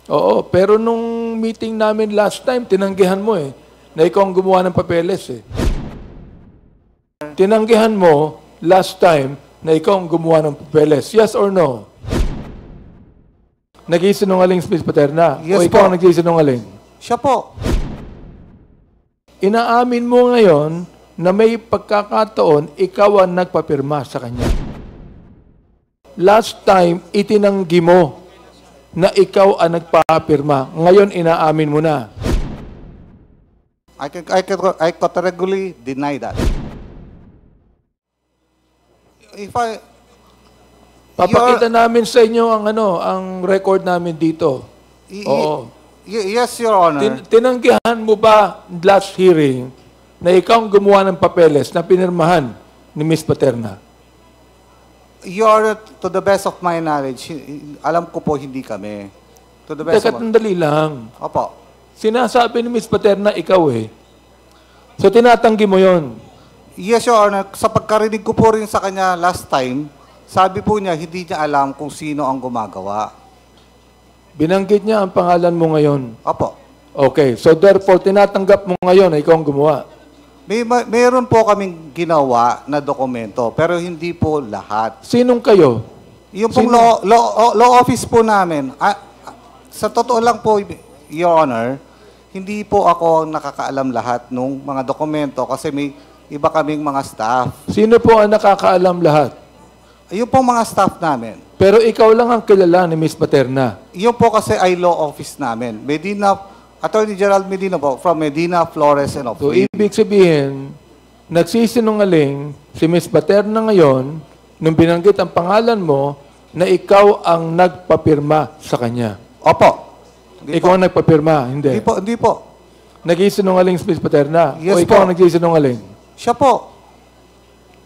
Oo, pero nung meeting namin last time, tinanggihan mo eh, na ikaw ang gumawa ng papeles eh. Tinanggihan mo last time na ikaw ang gumawa ng papeles. Yes or no? Nag-isinungaling si Ms. Paterna? Yes o ikaw po. ang nag-isinungaling? Siya po. Inaamin mo ngayon na may pagkakataon, ikaw ang nagpapirma sa kanya. Last time, itinanggi mo na ikaw ang nagpapirma. Ngayon, inaamin mo na. I categorically deny that. If I... Papakita namin sa inyo ang record namin dito. Oo. Yes, Your Honor. Tinanggihan mo ba last hearing na ikaw ang gumawa ng papeles na pinirmahan ni Ms. Paterna? Your Honor, to the best of my knowledge, alam ko po hindi kami. To the best Teka, tandali lang. Opo. Sinasabi ni Ms. Paterna, ikaw eh. So, tinatanggi mo yon. Yes, Your Honor. Sa pagkarinig ko po rin sa kanya last time, sabi po niya, hindi niya alam kung sino ang gumagawa. Binanggit niya ang pangalan mo ngayon. Opo. Okay. So, therefore, tinatanggap mo ngayon na ikaw ang gumawa. Mayroon po kaming ginawa na dokumento, pero hindi po lahat. Sinong kayo? Yung pong law office po namin, sa totoo lang po, Your Honor, hindi po ako nakakaalam lahat ng mga dokumento kasi may iba kaming mga staff. Sino po ang nakakaalam lahat? Yung pong mga staff namin. Pero ikaw lang ang kilala ni Ms. Paterna. Yung po kasi ay law office namin. Attorney Gerald Medina po, from Medina, Flores, and So, ibig sabihin, nagsisinungaling si Ms. Paterna ngayon nung binanggit ang pangalan mo na ikaw ang nagpapirma sa kanya. Opo. Ikaw ang nagpapirma, hindi. Hindi po. Nagsisinungaling si Ms. Paterna? Yes o ikaw po. ang nagsisinungaling? Siya po.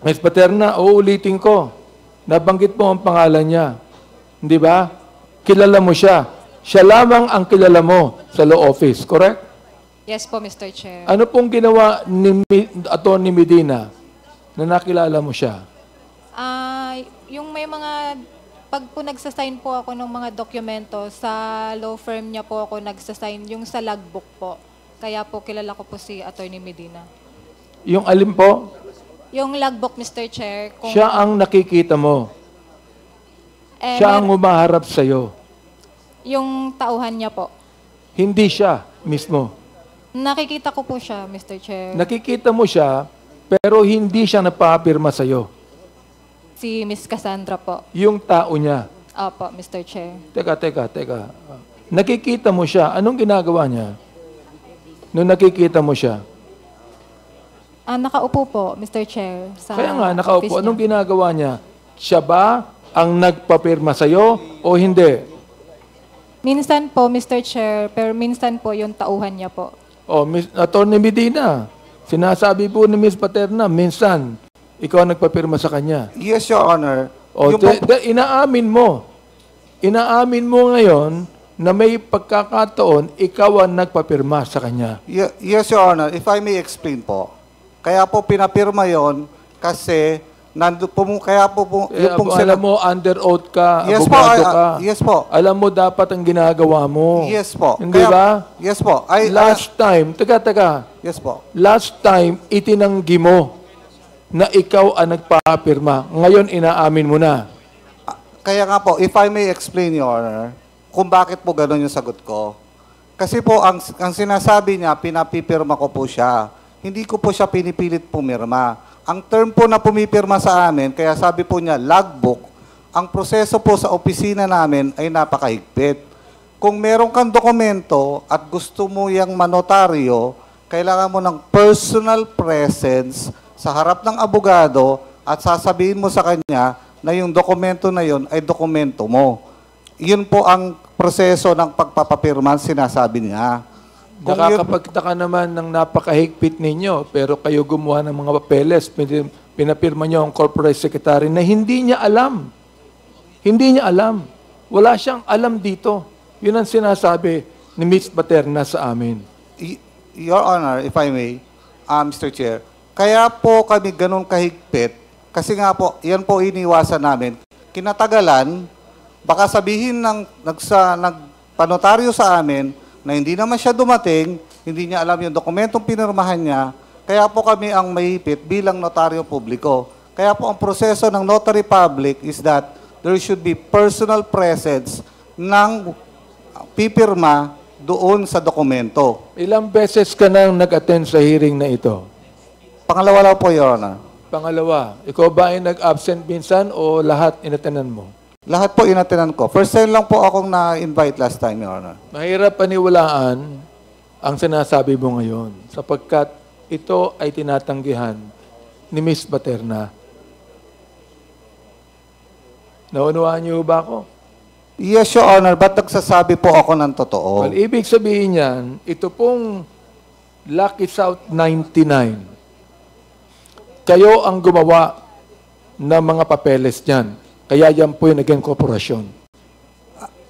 Ms. Paterna, uulitin ko. Nabanggit mo ang pangalan niya. Hindi ba? Kilala mo siya. Siya lamang ang kilala mo sa law office, correct? Yes po, Mr. Chair. Ano pong ginawa ni Atty. Medina na nakilala mo siya? Yung may mga, pag po nagsasign po ako ng mga dokumento, sa law firm niya po ako nagsasign, yung sa logbook po. Kaya po kilala ko po si Atty. Medina. Yung alin po? Yung logbook, Mr. Chair. Siya ang nakikita mo. Siya ang umaharap sa'yo. Yung tauhan niya po. Hindi siya mismo. Nakikita ko po siya, Mr. Chair. Nakikita mo siya, pero hindi siya napapirma sa'yo. Si Miss Cassandra po. Yung tao niya. Opo, Mr. Chair. Teka. Nakikita mo siya. Anong ginagawa niya? Nung nakikita mo siya? Nakaupo po, Mr. Chair. Kaya nga, nakaupo. Anong ginagawa niya? Siya ba ang nagpapirma sa'yo o hindi? Minsan po, Mr. Chair, pero minsan po yung tauhan niya po. Atty. Medina, sinasabi po ni Ms. Paterna, minsan, ikaw ang nagpapirma sa kanya. Yes, Your Honor. Inaamin mo. Inaamin mo ngayon na may pagkakataon, ikaw ang nagpapirma sa kanya. Yes, Your Honor. If I may explain po. Kaya po pinapirma yon kasi alam mo, under oath ka, yes abogado po, ka. Yes po. Alam mo dapat ang ginagawa mo. Yes po. Hindi ba? Yes po. Last time, teka. Yes po. Last time, itinanggi mo na ikaw ang nagpapirma. Ngayon, inaamin mo na. Kaya nga po, if I may explain, Your Honor, kung bakit po gano'n yung sagot ko. Kasi po, ang sinasabi niya, pinapipirma ko po siya. Hindi ko po siya pinipilit pumirma. Ang term po na pumipirma sa amin, kaya sabi po niya, logbook, ang proseso po sa opisina namin ay napakahigpit. Kung meron kang dokumento at gusto mo yung manotaryo, kailangan mo ng personal presence sa harap ng abogado at sasabihin mo sa kanya na yung dokumento na yun ay dokumento mo. Yun po ang proseso ng pagpapapirma, sinasabi niya. Nakakapagtaka naman ng napakahigpit ninyo, pero kayo gumawa ng mga papeles, pinapirma nyo ang corporate secretary na hindi niya alam. Hindi niya alam. Wala siyang alam dito. Yun ang sinasabi ni Ms. Paterna sa amin. Your Honor, if I may, Mr. Chair, kaya po kami ganun kahigpit, kasi nga po, yan po iniwasan namin. Kinatagalan, baka sabihin ng panotaryo sa amin na hindi naman siya dumating, hindi niya alam yung dokumentong pinirmahan niya, kaya po kami ang mahigpit bilang notaryo publiko. Kaya po ang proseso ng notary public is that there should be personal presence ng pipirma doon sa dokumento. Ilang beses ka nang nag-attend sa hearing na ito? Pangalawa lang po, Your Honor. Pangalawa, ikaw ba ay nag-absent minsan o lahat inatenan mo? Lahat po inatinan ko. First time lang po akong na-invite last time, Your Honor. Mahirap paniwalaan ang sinasabi mo ngayon sapagkat ito ay tinatanggihan ni Miss Baterna. Naunawaan niyo ba ako? Yes, Your Honor, but nagsasabi po ako ng totoo. Well, ibig sabihin niyan, ito pong Lucky South 99, kayo ang gumawa ng mga papeles niyan. Kaya yan po yung naging korporasyon.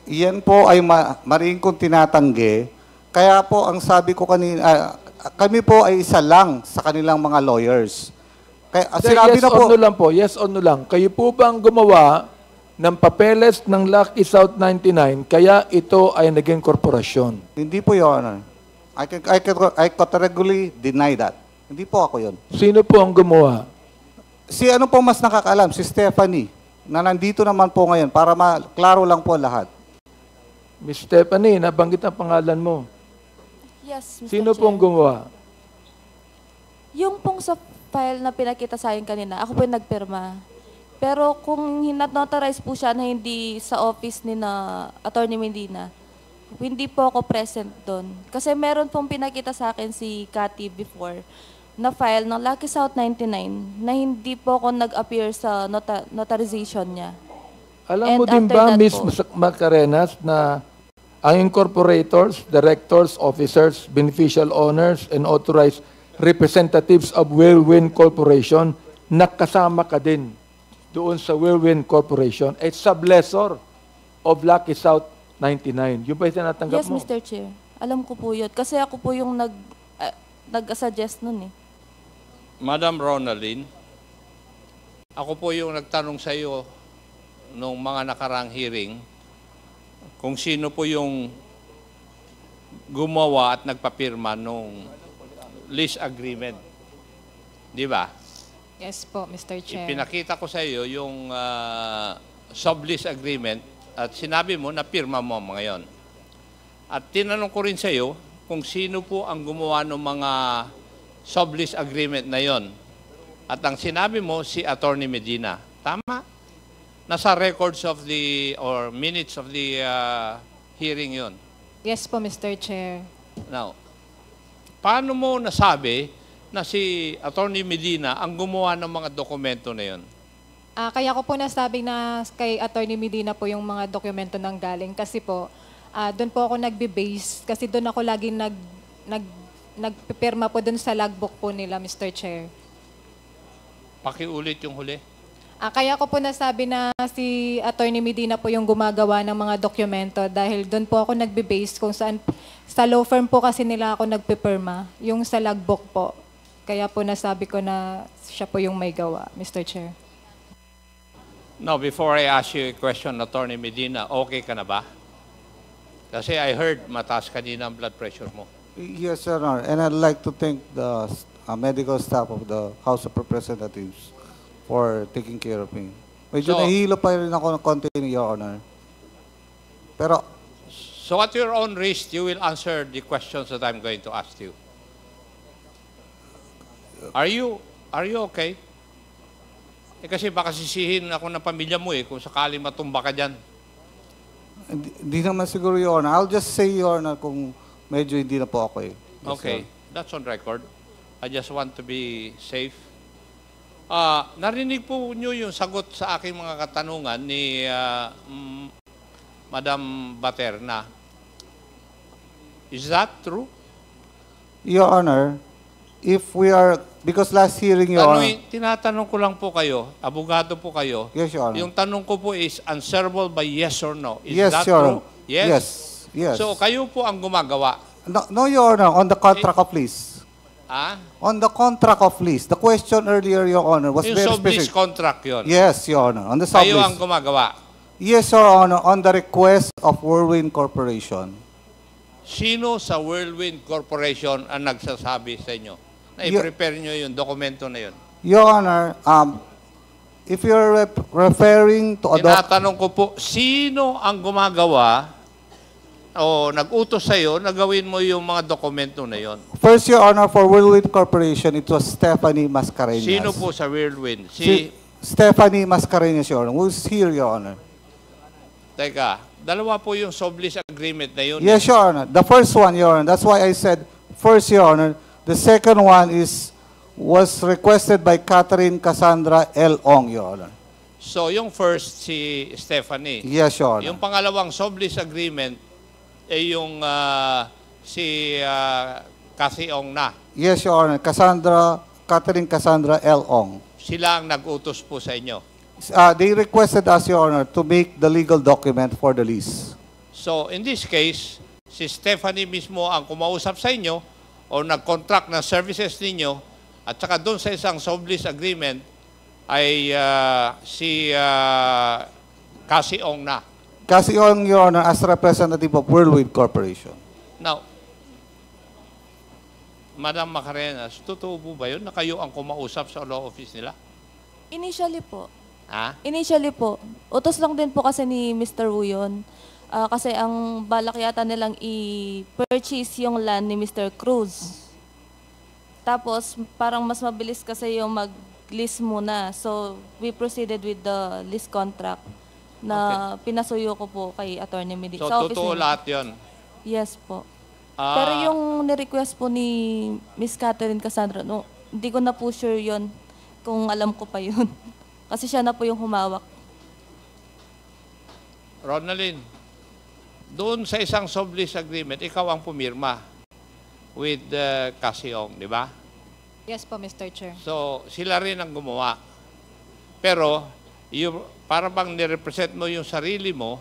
Yan po ay mariing kong tinatanggi. Kaya po ang sabi ko kanina, kami po ay isa lang sa kanilang mga lawyers. Kaya, sinabi Yes na or po, no lang po, yes or no lang. Kayo po ba ang gumawa ng papeles ng Lucky South 99 kaya ito ay naging korporasyon? hindi po, Your Honor. I categorically deny that. Hindi po ako yun. Sino po ang gumawa? Si ano po mas nakakaalam? Si Stephanie, na nandito naman po ngayon para klaro lang po lahat. Miss Stephanie, nabanggit ang pangalan mo. Yes, Mr. Sino Chair. pong gumawa? Yung pong sa file na pinakita sa akin kanina, ako po yung nagpirma. Pero kung hinat-notarize po siya na hindi sa office ni na Attorney Medina, hindi po ako present doon. Kasi meron pong pinakita sa akin si Cathy before na file ng Lucky South 99 na hindi po ako nag-appear sa notarization niya. Alam mo And din after ba, that Miss po- Macarenas, na ang incorporators, directors, officers, beneficial owners, and authorized representatives of Whirlwind Corporation, nakasama ka din doon sa Whirlwind Corporation, a sublessor of Lucky South 99. Yung ba yung tinatanggap Yes, mo? Mr. Chair. Alam ko po yun. Kasi ako po yung nag-suggest nun eh. Madam Ronaldine, ako po yung nagtanong sa iyo nung mga nakarang hearing kung sino po yung gumawa at nagpapirma nung lease agreement. Di ba? Yes po, Mr. Chair. Ipinakita ko sa iyo yung sublease agreement at sinabi mo na pirma mo ngayon. At tinanong ko rin sa iyo kung sino po ang gumawa ng mga sublease agreement na yon. At ang sinabi mo, si Attorney Medina. Tama? Nasa records of the, or minutes of the hearing yon. Yes po, Mr. Chair. Now, paano mo nasabi na si Attorney Medina ang gumawa ng mga dokumento na yon? Kaya ko po nasabing na kay Attorney Medina po yung mga dokumento nang galing kasi po, doon po ako nagbe-base kasi doon ako lagi nagpipirma po doon sa logbook po nila, Mr. Chair. Pakiulit yung huli. Kaya ko po nasabi na si Attorney Medina po yung gumagawa ng mga dokumento dahil doon po ako nagbe-base kung saan, sa law firm po kasi nila ako nagpipirma, yung sa logbook po. Kaya po nasabi ko na siya po yung may gawa, Mr. Chair. Now, before I ask you a question, Attorney Medina, okay ka na ba? Kasi I heard mataas kanina ang blood pressure mo. Yes, Your Honor. And I'd like to thank the medical staff of the House of Representatives for taking care of me. Medyo So- nahihilo pa rin ako ng konti, Your Honor. Pero, So at your own risk, you will answer the questions that I'm going to ask you. Are you okay? Kasi baka sisihin ako ng pamilya mo kung sakali matumba ka dyan. hindi naman siguro, Your Honor. I'll just say, Your Honor, kung medyo hindi na po ako eh. Yes, Okay, Your that's on record. I just want to be safe. Narinig po nyo yung sagot sa aking mga katanungan ni Madam Baterna. Is that true? Your Honor, if we are, because last hearing, Your Honor, Tinatanong ko lang po kayo, abogado po kayo. yes, Your Honor. Yung tanong ko po is answerable by yes or no. Is Yes, that Your true? Honor. Yes? Yes. So kayo po ang gumagawa. No, Your Honor, on the contract of lease. On the contract of lease. The question earlier, Your Honor, was Yung very sublease specific. contract yun. Yes, Your Honor. On the Kayo ang sublease. gumagawa. Yes, Your Honor, on the request of Whirlwind Corporation. Sino sa Whirlwind Corporation ang nagsasabi sa inyo na Yo- i-prepare nyo yung dokumento na yun? Your Honor, if you're referring to a Tinatanong ko po, sino ang gumagawa o nag-utos sa'yo na gawin mo yung mga dokumento na yun? First, Your Honor, for Whirlwind Corporation, it was Stephanie Mascareñas. Sino po sa Whirlwind? Si Stephanie Mascareñas, Your Honor, who's here, Your Honor. Teka, dalawa po yung sublease agreement na yun. Yes, Your Honor. The first one, Your Honor. That's why I said first, Your Honor. The second one was requested by Catherine Cassandra L. Ong, Your Honor. So, yung first, si Stephanie. Yes, Your Honor. Yung pangalawang sublease agreement, eh yung si Cathy Ong na. Yes, Your Honor. Catherine Cassandra L. Ong. Sila ang nag-utos po sa inyo. They requested us, Your Honor, to make the legal document for the lease. So, in this case, si Stephanie mismo ang kumausap sa inyo o nag-contract ng services ninyo at saka doon sa isang sublease agreement ay si Cathy Ong na. Cathy Ong, Your Honor, as representative of Whirlwind Corporation. Now, Madam Macareñas, totoo po ba yun na kayo ang kumausap sa law office nila? Initially po. Ha? Initially po. Utos lang din po kasi ni Mr. Wu yun. Kasi ang balak yata nilang i-purchase yung land ni Mr. Cruz. Tapos, parang mas mabilis kasi yung mag-lease muna. So, we proceeded with the lease contract na pinasuyo ko po kay Attorney Medina. So, Sa office totoo nila. lahat yun? Yes po. Pero yung ni-request po ni Miss Catherine Cassandra, no, hindi ko na po sure yun kung alam ko pa yun. Kasi siya na po yung humawak. Ronaldin, doon sa isang sublease agreement, ikaw ang pumirma with Cathy Ong, di ba? Yes po, Mr. Chair. So, sila rin ang gumawa. Pero, para bang nirepresent mo yung sarili mo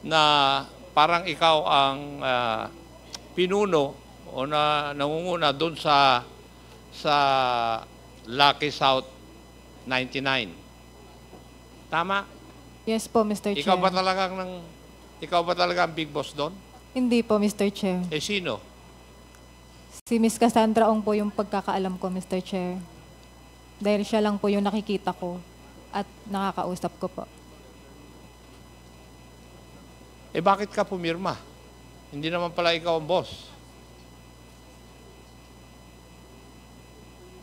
na parang ikaw ang pinuno o nangunguna doon sa Lucky South 99. Tama? Yes po, Mr. Chair. Ikaw ba talagang big boss doon? Hindi po, Mr. Chair. Eh sino? Si Miss Cassandra Ong po yung pagkakaalam ko, Mr. Chair. Dahil siya lang po yung nakikita ko at nakakausap ko po. Eh bakit ka pumirma? Hindi naman pala ikaw ang boss.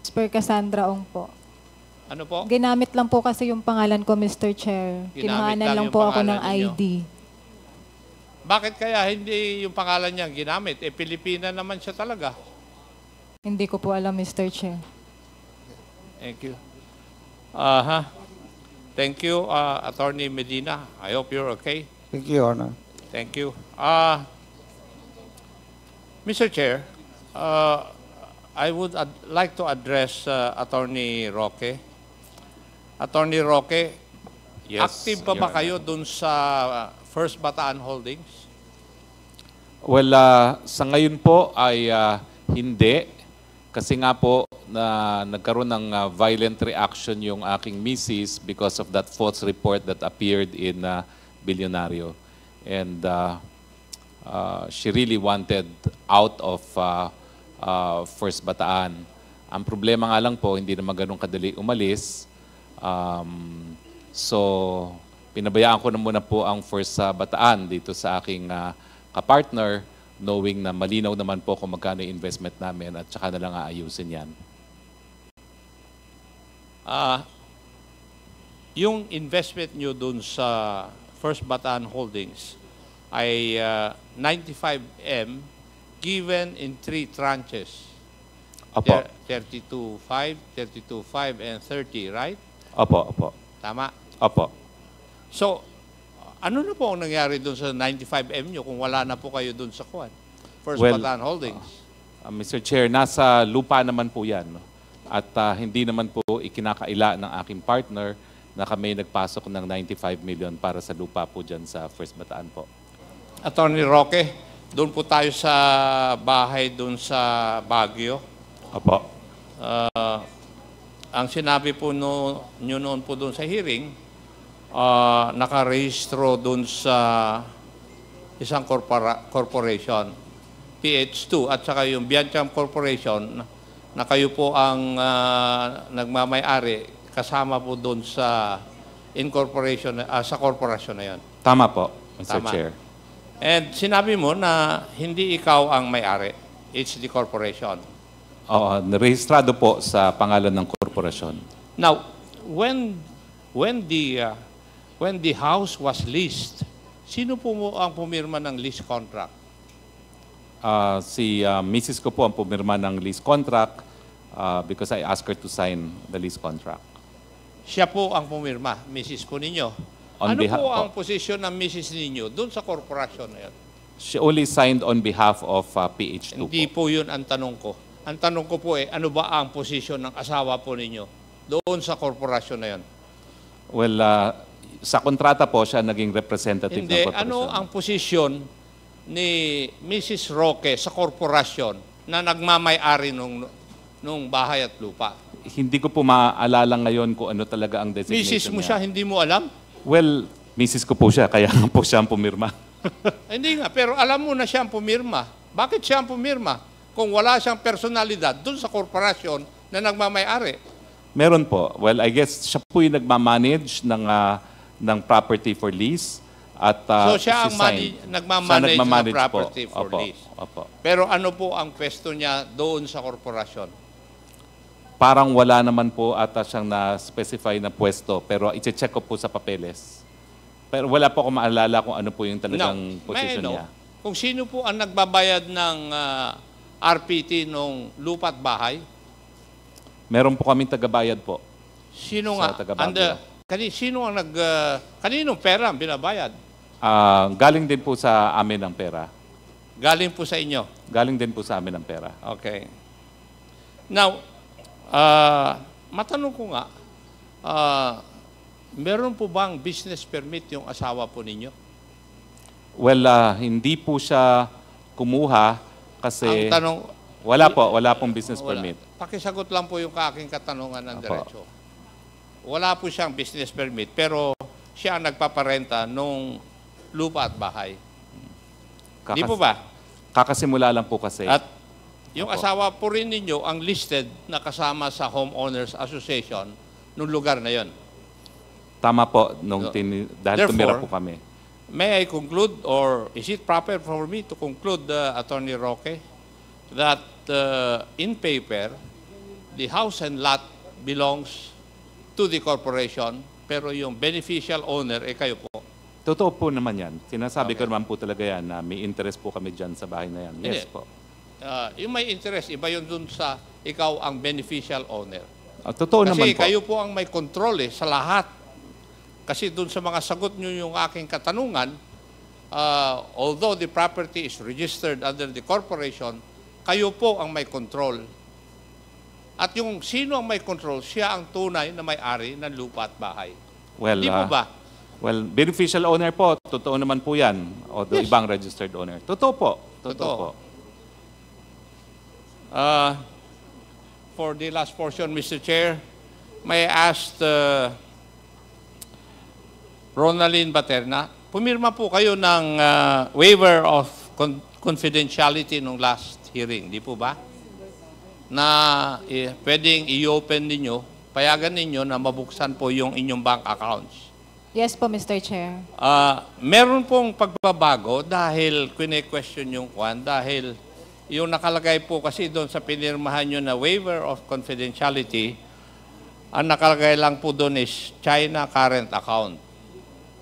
Per Cassandra Ong po. Ano po? Ginamit lang po kasi yung pangalan ko, Mr. Chair. Ginamit Kinuhanan lang lang yung po ako pangalan ng ninyo. ID. Bakit kaya hindi yung pangalan niya ginamit? Eh Pilipina naman siya talaga. Hindi ko po alam, Mr. Chair. Thank you. Thank you, Attorney Medina. I hope you're okay. Thank you, Your Honor. Thank you. Mr. Chair, I would like to address Attorney Roque. Attorney Roque, Yes, active pa ba Your kayo dun sa First Bataan Holdings? Well, sa ngayon po ay hindi. Kasi nga po na nagkaroon ng violent reaction yung aking misis because of that false report that appeared in Billionario. And she really wanted out of First Bataan. Ang problema nga lang po, hindi naman ganun kadali umalis. So, pinabayaan ko na muna po ang First Bataan dito sa aking kapartner, knowing na malinaw naman po kung magkano yung investment namin at saka na lang aayusin yan. Yung investment nyo dun sa First Bataan Holdings ay 95M given in 3 tranches. Opo. 32.5, 32.5, and 30, right? Opo, opo. Tama? Opo. So, ano na po ang nangyari dun sa 95M nyo kung wala na po kayo dun sa First Well, Bataan Holdings? Mr. Chair, nasa lupa naman po yan. No? At hindi naman po ikinakaila ng aking partner na kami nagpasok ng 95 million para sa lupa po dyan sa First Bataan po. Attorney Roque, doon po tayo sa bahay doon sa Baguio. Opo. Ang sinabi po nyo noon po doon sa hearing nakarehistro dun sa isang corporation, PH2, at saka yung Biancham Corporation, na kayo po ang nagmamay-ari, kasama po dun sa incorporation, sa korporasyon na yon. Tama po, Mr. Tama. Chair. And sinabi mo na hindi ikaw ang may-ari, it's the corporation. Oo, rehistrado po sa pangalan ng korporasyon. Now, when the house was leased, sino po mo ang pumirma ng lease contract? Si Mrs. ko po ang pumirma ng lease contract because I asked her to sign the lease contract. Siya po ang pumirma, Mrs. po ninyo. On Ano behalf po ang po. posisyon ng Mrs. ninyo doon sa korporasyon na yun? She only signed on behalf of PH2 Hindi po. po yun ang tanong ko. Ang tanong ko po ano ba ang posisyon ng asawa po ninyo doon sa korporasyon na yun? Well, sa kontrata po siya naging representative Hindi, ng korporasyon. ano ang posisyon ni Mrs. Roque sa korporasyon na nagmamay-ari nung bahay at lupa? Hindi ko po maaalala ngayon kung ano talaga ang designation Mrs. mo niya. siya, hindi mo alam? Well, Mrs. ko po siya, kaya nga po siya ang pumirma. Hindi nga, pero alam mo na siya ang pumirma. Bakit siya ang pumirma? Kung wala siyang personalidad doon sa korporasyon na nagmamay-ari. Meron po. Well, I guess siya po yung nagmamanage ng property for lease. At, So siya ang signed. nagmamanage ng Siya property po. for Opo, lease. Opo. Pero ano po ang pwesto niya doon sa korporasyon? Parang wala naman po ata siyang na-specify na pwesto, pero i-check ko po sa papeles. Pero wala po ako maalala kung ano po yung talagang position niya. Kung sino po ang nagbabayad ng RPT nung lupa at bahay, Meron po kaming tagabayad po. sino Sa nga? taga Baguio. Sino ang kaninong pera ang binabayad? Galing din po sa amin ang pera. Galing po sa inyo. Galing din po sa amin ang pera. Okay. Now, matanong ko nga, meron po bang business permit yung asawa po ninyo? Well, hindi po siya kumuha kasi Ang tanong, wala pong business wala. permit. Pakisagot lang po yung aking katanungan ng Apo. diretso. Wala po siyang business permit, pero siya ang nagpaparenta nung lupa at bahay. Di po ba? Kakasimula lang po kasi. At yung Apo. asawa po rin ninyo ang listed na kasama sa Homeowners Association nung lugar na yon. Tama po, dahil Therefore, tumira po kami. May I conclude, or is it proper for me to conclude, Attorney Roque, that in paper, the house and lot belongs to the corporation, pero yung beneficial owner, kayo po. Totoo po naman yan. Sinasabi ko Okay. naman po talaga yan na may interest po kami dyan sa bahay na yan. Yes Hindi. po. Yung may interest, iba yun dun sa ikaw ang beneficial owner. Totoo naman Kasi po. kayo po ang may control sa lahat. Kasi dun sa mga sagot nyo yung aking katanungan, although the property is registered under the corporation, kayo po ang may control. At yung sino ang may control, siya ang tunay na may-ari ng lupa at bahay. Well, Di po ba? Well, beneficial owner po, totoo naman po yan. O the Yes. ibang registered owner. Totoo po. Totoo Totoo. po. For the last portion, Mr. Chair, may I ask Ronaldin Baterna, pumirma po kayo ng waiver of confidentiality nung last hearing, di po ba? Na pwedeng i-open ninyo, payagan ninyo na mabuksan po yung inyong bank accounts. Yes po, Mr. Chair. Meron pong pagbabago dahil question yung kwan, dahil yung nakalagay po kasi doon sa pinirmahan nyo na waiver of confidentiality, ang nakalagay lang po doon is China current account.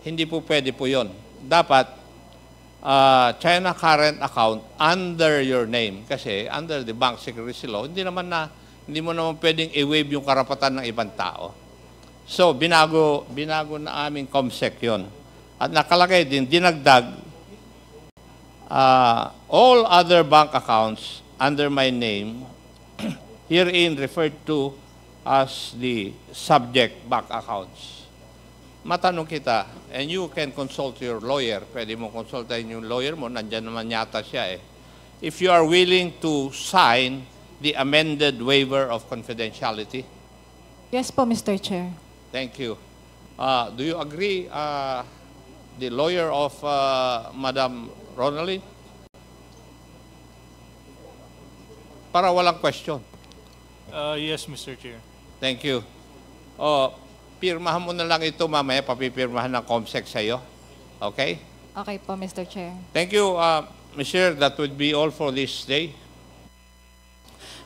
Hindi po pwede po yun. Dapat China current account under your name. Kasi under the bank secrecy law, hindi mo naman pwedeng i-waive yung karapatan ng ibang tao. So, binago na aming COMSEC yun. At nakalagay din, dinagdag, all other bank accounts under my name, herein referred to as the subject bank accounts. Matanong kita, and you can consult your lawyer, pwede mo konsultahin yung lawyer mo, nandyan naman yata siya eh. If you are willing to sign the amended waiver of confidentiality. Yes po, Mr. Chair. Thank you. Do you agree, the lawyer of Madam Ronaldin? Para walang question. Yes, Mr. Chair. Thank you. Pirmahan mo na lang ito mamaya, papipirmahan ng COMSEC sa'yo. Okay? Okay po, Mr. Chair. Thank you, Ms. Chair. That would be all for this day.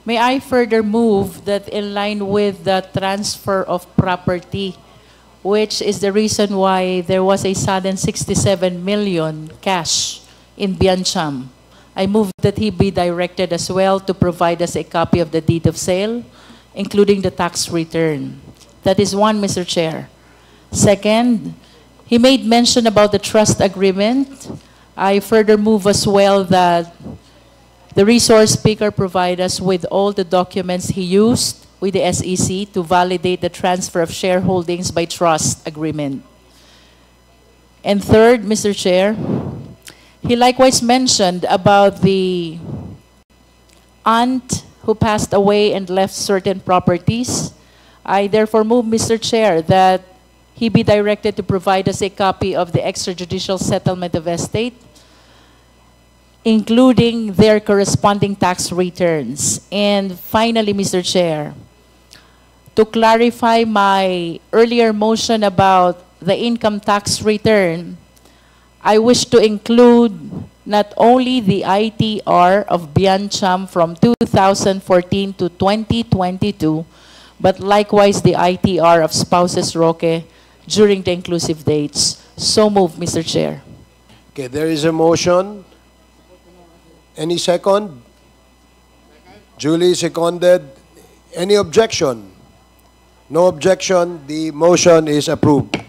May I further move that in line with the transfer of property, which is the reason why there was a sudden 67 million cash in Biancham. I move that he be directed as well to provide us a copy of the deed of sale, including the tax return. That is one, Mr. Chair. Second, he made mention about the trust agreement. I further move as well that the resource speaker provide us with all the documents he used with the SEC to validate the transfer of shareholdings by trust agreement. And third, Mr. Chair, he likewise mentioned about the aunt who passed away and left certain properties. I therefore move, Mr. Chair, that he be directed to provide us a copy of the extrajudicial settlement of estate, including their corresponding tax returns. And finally, Mr. Chair, to clarify my earlier motion about the income tax return, I wish to include not only the ITR of Biancham from 2014 to 2022, but likewise the ITR of Spouses Roque during the inclusive dates. So move, Mr. Chair. Okay, there is a motion. Any second? Julie seconded. Any objection? No objection. The motion is approved.